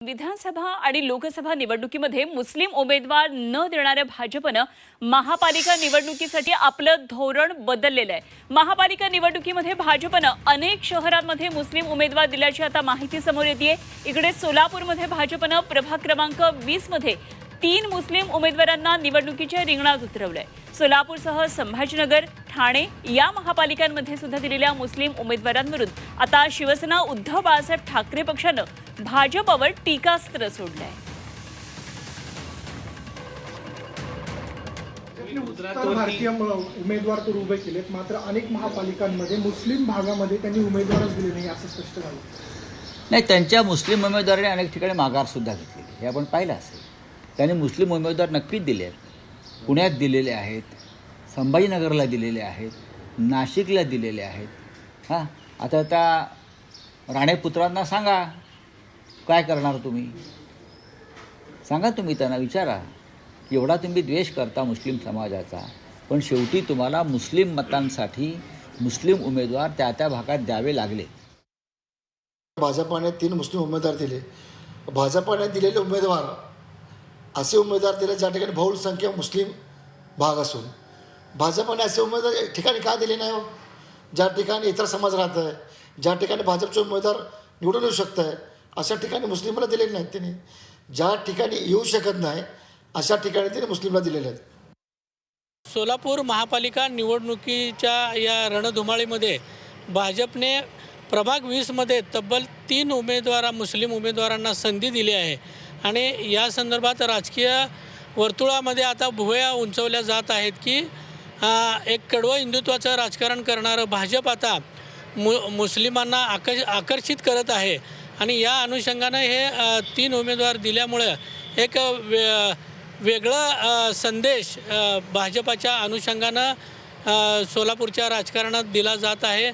विधानसभा आणि लोकसभा निवडणुकीमध्ये मुस्लिम उमेदवार न देणाऱ्या भाजपनं महापालिका निवडणुकीसाठी आपलं धोरण बदललेलं आहे। महापालिका निवडणुकीमध्ये भाजपनं अनेक शहरांमध्ये मुस्लिम उमेदवार दिल्याची आता माहिती समोर येते। इकडे सोलापूरमध्ये भाजपनं प्रभाग क्रमांक 20 मध्ये 3 मुस्लिम उमेदवारांना निवडणुकीच्या रिंगणात उतरवलंय। सोलापूरसह संभाजीनगर, ठाणे या महापालिकांमध्ये सुद्धा दिलेल्या मुस्लिम उमेदवारांविरुद्ध आता शिवसेना उद्धव बाळासाहेब ठाकरे पक्षानं भाजपवर टीकास्त्र सोडलंय। भारतीय उमेदवार तर उभे केलेत, मात्र अनेक महापालिकांमध्ये मुस्लिम भागामध्ये त्यांनी उमेदवारच दिले नाही असं स्पष्ट झालं। नाही, त्यांच्या मुस्लिम उमेदवारांनी अनेक ठिकाणी माघार सुद्धा घेतली, हे आपण पाहिलं असेल। त्यांनी मुस्लिम उमेदवार नक्कीच दिले आहेत, पुण्यात दिलेले आहेत, संभाजीनगरला दिलेले आहेत, नाशिकला दिलेले आहेत। आता त्या राणेपुत्रांना सांगा काय करणार तुम्ही, सांगा, तुम्ही त्यांना विचारा, एवढा तुम्ही द्वेष करता मुस्लिम समाजाचा, पण शेवटी तुम्हाला मुस्लिम मतांसाठी मुस्लिम उमेदवार त्या त्या भागात द्यावे लागले। भाजपाने 3 मुस्लिम उमेदवार दिले। भाजपाने दिलेले उमेदवार असे उमेदवार दिले ज्या ठिकाणी बहुसंख्य मुस्लिम भाग असून भाजपाने असे उमेदवार ठिकाणी का दिले नाही हो, ज्या ठिकाणी इतर समाज राहत आहे, ज्या ठिकाणी भाजपचे उमेदवार निवडून येऊ शकत आहे, अशा ठिकाणी मुस्लिमला दिलेले नाहीत। त्यांनी ज्या ठिकाणी येऊ शकत नाही अशा ठिकाणी त्यांनी मुस्लिमला दिलेले आहेत। सोलापूर महापालिका निवडणुकीच्या या रणधुमाळीमध्ये भाजपने प्रभाग 20 मध्ये तब्बल 3 मुस्लिम उमेदवारांना संधी दिली आहे आणि या संदर्भात राजकीय वर्तुळामध्ये आता भुवया उंचवल्या जात आहेत की एक कडवं हिंदुत्वाचं राजकारण करणारं भाजप आता मुस्लिमांना आकर्षित करत आहे आणि या अनुषंगानं हे 3 उमेदवार दिल्यामुळे एक वेगळा संदेश भाजपाच्या अनुषंगानं सोलापूरच्या राजकारणात दिला जात आहे।